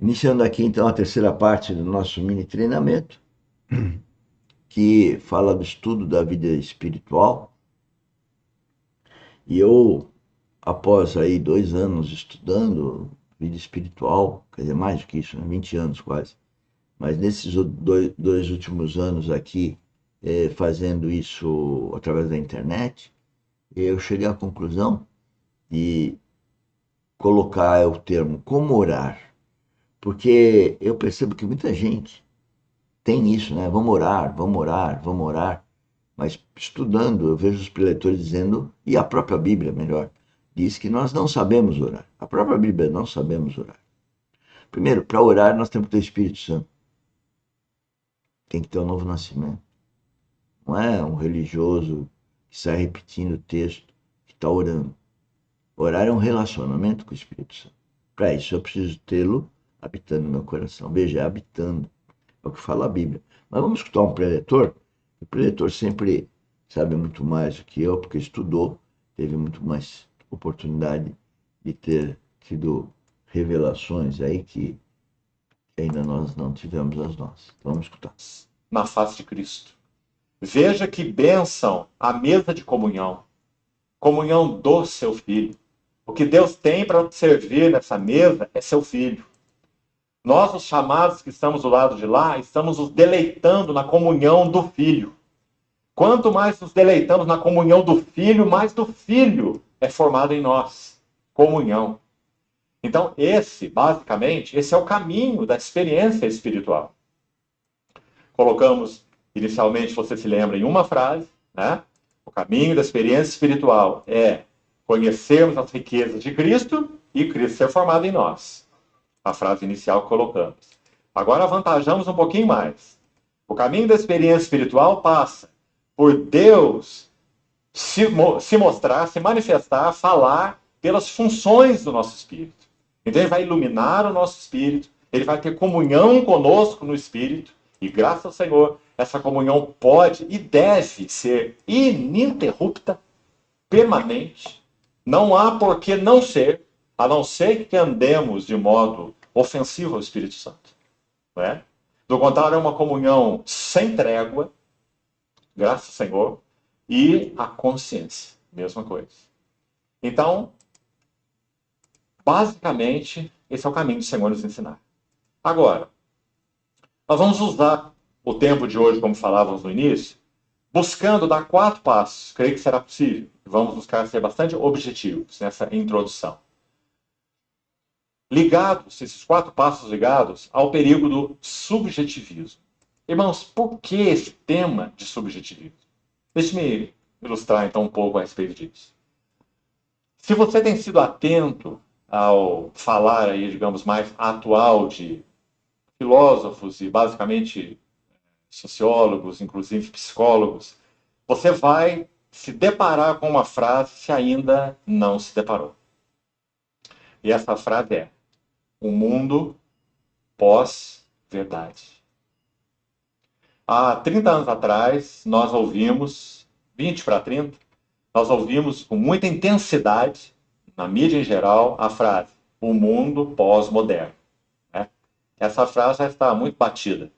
Iniciando aqui então a terceira parte do nosso mini treinamento, que fala do estudo da vida espiritual. E eu, após aí 2 anos estudando vida espiritual, quer dizer, mais do que isso, né? 20 anos quase, mas nesses dois últimos anos aqui, fazendo isso através da internet, eu cheguei à conclusão de colocar o termo como orar, porque eu percebo que muita gente tem isso, né? Vamos orar, vamos orar, vamos orar. Mas estudando, eu vejo os preletores dizendo, e a própria Bíblia, melhor, diz que nós não sabemos orar. A própria Bíblia não sabemos orar. Primeiro, para orar, nós temos que ter o Espírito Santo. Tem que ter um novo nascimento. Não é um religioso que sai repetindo o texto, que está orando. Orar é um relacionamento com o Espírito Santo. Para isso, eu preciso tê-lo habitando no meu coração. Veja, é habitando. É o que fala a Bíblia. Mas vamos escutar um preletor. O preletor sempre sabe muito mais do que eu, porque estudou, teve muito mais oportunidade de ter tido revelações aí que ainda nós não tivemos as nossas. Então vamos escutar. Na face de Cristo. Veja que bênção a mesa de comunhão, comunhão do seu Filho. O que Deus tem para servir nessa mesa é seu Filho. Nós, os chamados que estamos do lado de lá, estamos nos deleitando na comunhão do Filho. Quanto mais nos deleitamos na comunhão do Filho, mais do Filho é formado em nós. Comunhão. Então, basicamente, esse é o caminho da experiência espiritual. Colocamos, inicialmente, você se lembra, em uma frase, né? O caminho da experiência espiritual é conhecermos as riquezas de Cristo e Cristo ser formado em nós. A frase inicial que colocamos. Agora avantajamos um pouquinho mais. O caminho da experiência espiritual passa por Deus se mostrar, se manifestar, falar pelas funções do nosso espírito. Então ele vai iluminar o nosso espírito, ele vai ter comunhão conosco no espírito, e graças ao Senhor, essa comunhão pode e deve ser ininterrupta, permanente. Não há por que não ser, a não ser que andemos de modo ofensivo ao Espírito Santo. Não é? Do contrário, é uma comunhão sem trégua, graças ao Senhor, e a consciência, mesma coisa. Então, basicamente, esse é o caminho do Senhor nos ensinar. Agora, nós vamos usar o tempo de hoje, como falávamos no início, buscando dar 4 passos. Creio que será possível. Vamos buscar ser bastante objetivos nessa introdução. Ligados, esses 4 passos ligados ao perigo do subjetivismo. Irmãos, por que esse tema de subjetivismo? Deixe-me ilustrar então um pouco a respeito disso. Se você tem sido atento ao falar aí, digamos, mais atual de filósofos e basicamente sociólogos, inclusive psicólogos, você vai se deparar com uma frase se ainda não se deparou. E essa frase é: um mundo pós-verdade. Há 30 anos atrás, nós ouvimos, 20 para 30, nós ouvimos com muita intensidade, na mídia em geral, a frase: o mundo pós-moderno. Né? Essa frase já está muito batida.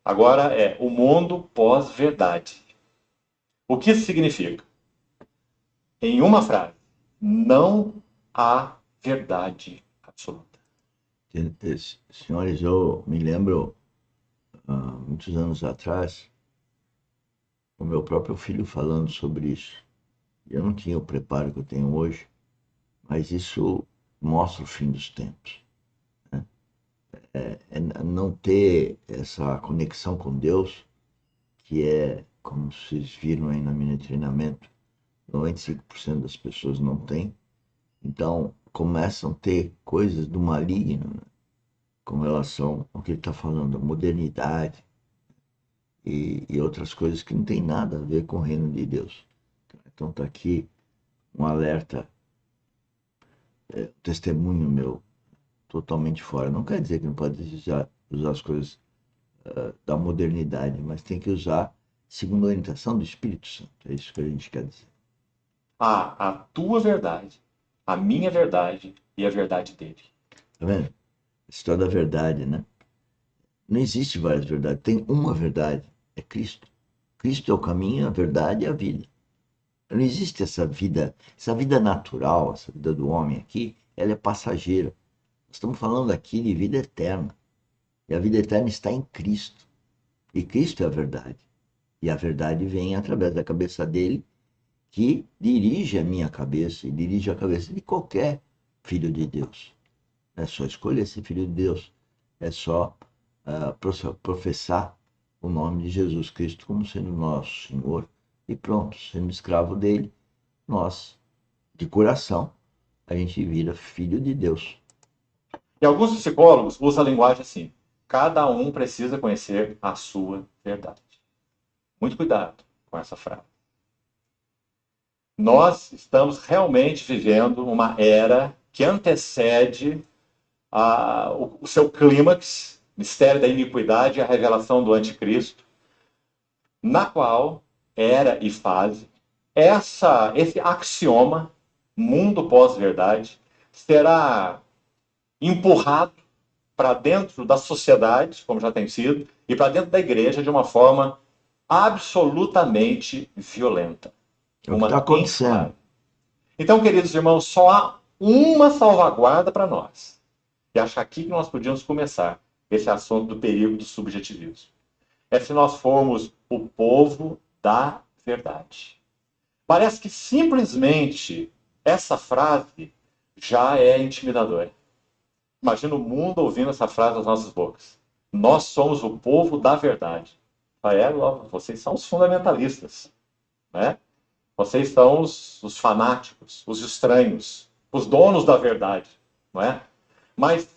Agora é o mundo pós-verdade. O que isso significa? Em uma frase, não há verdade absoluta. Senhores, eu me lembro, há muitos anos atrás, o meu próprio filho falando sobre isso. Eu não tinha o preparo que eu tenho hoje, mas isso mostra o fim dos tempos. Né? É não ter essa conexão com Deus, que é, como vocês viram aí no mini treinamento, 95% das pessoas não têm. Então, começam a ter coisas do maligno, né? Com relação ao que ele está falando, a modernidade e outras coisas que não tem nada a ver com o reino de Deus. Então está aqui um alerta, um testemunho meu totalmente fora. Não quer dizer que não pode usar as coisas da modernidade, mas tem que usar segundo a orientação do Espírito Santo. É isso que a gente quer dizer. A tua verdade, a minha verdade e a verdade dele. Tá vendo? História da verdade, né? Não existe várias verdades, tem uma verdade, é Cristo. Cristo é o caminho, a verdade e a vida. Não existe essa vida natural, essa vida do homem aqui, ela é passageira. Nós estamos falando aqui de vida eterna. E a vida eterna está em Cristo. E Cristo é a verdade. E a verdade vem através da cabeça dele, que dirige a minha cabeça e dirige a cabeça de qualquer filho de Deus. É só escolher ser filho de Deus. É só professar o nome de Jesus Cristo como sendo nosso Senhor. E pronto, sendo escravo dele, nós, de coração, a gente vira filho de Deus. E alguns psicólogos usam a linguagem assim: cada um precisa conhecer a sua verdade. Muito cuidado com essa frase. Nós estamos realmente vivendo uma era que antecede o seu clímax, mistério da iniquidade e a revelação do anticristo, na qual era e fase esse axioma, mundo pós-verdade, será empurrado para dentro da sociedade, como já tem sido, e para dentro da igreja de uma forma absolutamente violenta. É o que está acontecendo. Então, queridos irmãos, só há uma salvaguarda para nós. E acho aqui que nós podíamos começar esse assunto do perigo do subjetivismo. É se nós formos o povo da verdade. Parece que simplesmente essa frase já é intimidadora. Imagina o mundo ouvindo essa frase das nossas bocas. Nós somos o povo da verdade. Vocês são os fundamentalistas, né? Vocês são os fanáticos, os estranhos, os donos da verdade, não é? Mas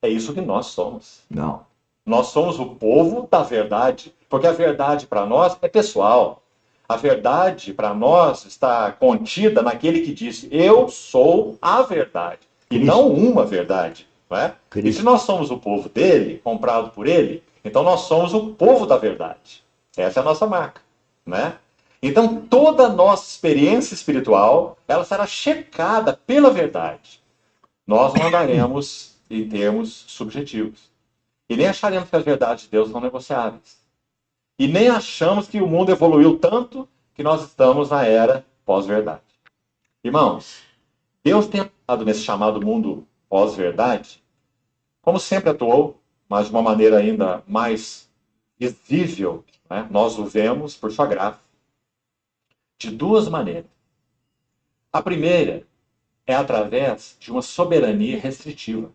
é isso que nós somos. Não. Nós somos o povo da verdade, porque a verdade para nós é pessoal. A verdade para nós está contida naquele que disse: eu sou a verdade, e Cristo. não uma verdade. Não é? E se Cristo. nós somos o povo dele, comprado por ele, então nós somos o povo da verdade. Essa é a nossa marca. Né? Então toda a nossa experiência espiritual, ela será checada pela verdade. Nós não andaremos em termos subjetivos. E nem acharemos que as verdades de Deus são negociáveis. E nem achamos que o mundo evoluiu tanto que nós estamos na era pós-verdade. Irmãos, Deus tem atuado nesse chamado mundo pós-verdade, como sempre atuou, mas de uma maneira ainda mais visível. Né? Nós o vemos por sua graça. De duas maneiras. A primeira é através de uma soberania restritiva.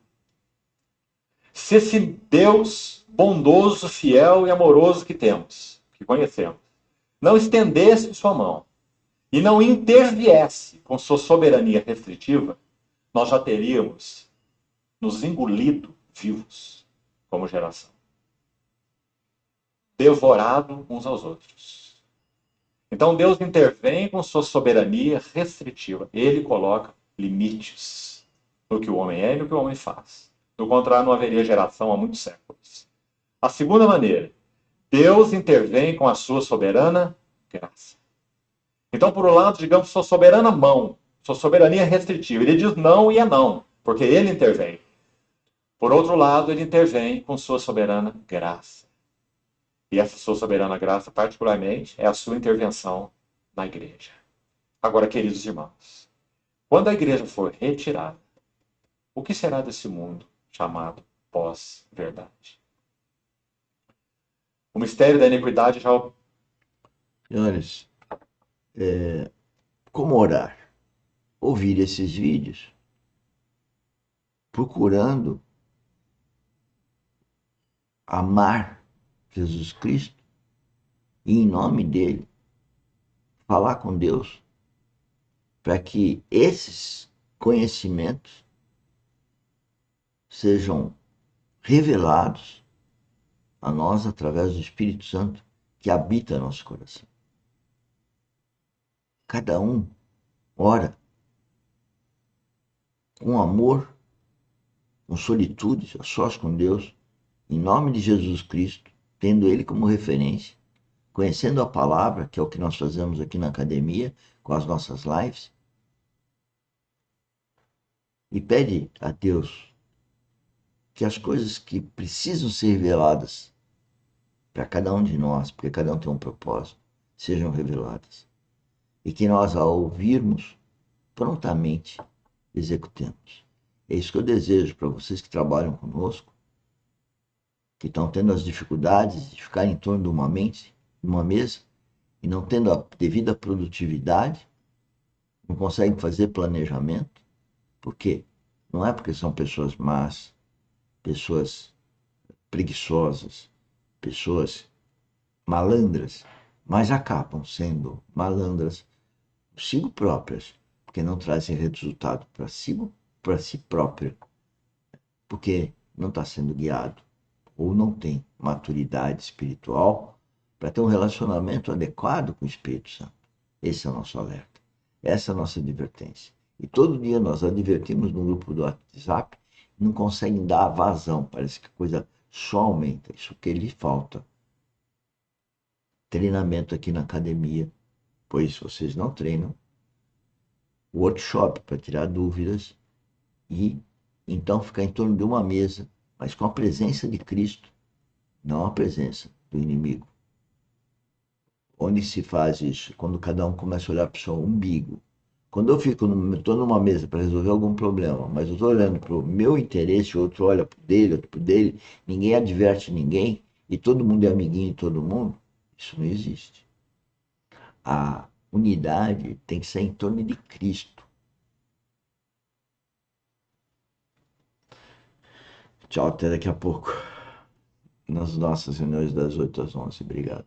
Se esse Deus bondoso, fiel e amoroso que temos, que conhecemos, não estendesse sua mão e não interviesse com sua soberania restritiva, nós já teríamos nos engolido vivos como geração. Devorado uns aos outros. Então Deus intervém com sua soberania restritiva. Ele coloca limites no que o homem é e no que o homem faz. Do contrário, não haveria geração há muitos séculos. A segunda maneira, Deus intervém com a sua soberana graça. Então, por um lado, digamos, sua soberana mão, sua soberania restritiva. Ele diz não e é não, porque ele intervém. Por outro lado, ele intervém com sua soberana graça. E essa sua soberana graça, particularmente, é a sua intervenção na igreja. Agora, queridos irmãos, quando a igreja for retirada, o que será desse mundo chamado pós-verdade? O mistério da iniquidade já... Senhores, como orar? Ouvir esses vídeos, procurando amar Jesus Cristo e, em nome dele, falar com Deus para que esses conhecimentos sejam revelados a nós através do Espírito Santo que habita em nosso coração. Cada um ora com amor, com solitude, a sós com Deus, em nome de Jesus Cristo, tendo Ele como referência, conhecendo a palavra, que é o que nós fazemos aqui na academia, com as nossas lives, e pede a Deus que as coisas que precisam ser reveladas para cada um de nós, porque cada um tem um propósito, sejam reveladas. E que nós, ao ouvirmos, prontamente executemos. É isso que eu desejo para vocês que trabalham conosco, que estão tendo as dificuldades de ficar em torno de uma mesa, e não tendo a devida produtividade, não conseguem fazer planejamento. Por quê? Não é porque são pessoas más, pessoas preguiçosas, pessoas malandras, mas acabam sendo malandras consigo próprias, porque não trazem resultado para si própria, porque não está sendo guiado ou não tem maturidade espiritual para ter um relacionamento adequado com o Espírito Santo. Esse é o nosso alerta, essa é a nossa advertência. E todo dia nós advertimos no grupo do WhatsApp, não conseguem dar vazão, parece que a coisa só aumenta. Isso que lhe falta. Treinamento aqui na academia, pois vocês não treinam, workshop para tirar dúvidas e então ficar em torno de uma mesa, mas com a presença de Cristo, não a presença do inimigo. Onde se faz isso? Quando cada um começa a olhar para o seu umbigo. Quando eu estou numa mesa para resolver algum problema, mas eu estou olhando para o meu interesse, o outro olha para o dele, outro para o dele, ninguém adverte ninguém, e todo mundo é amiguinho de todo mundo, isso não existe. A unidade tem que ser em torno de Cristo. Tchau, até daqui a pouco. Nas nossas reuniões das 8 às 11. Obrigado.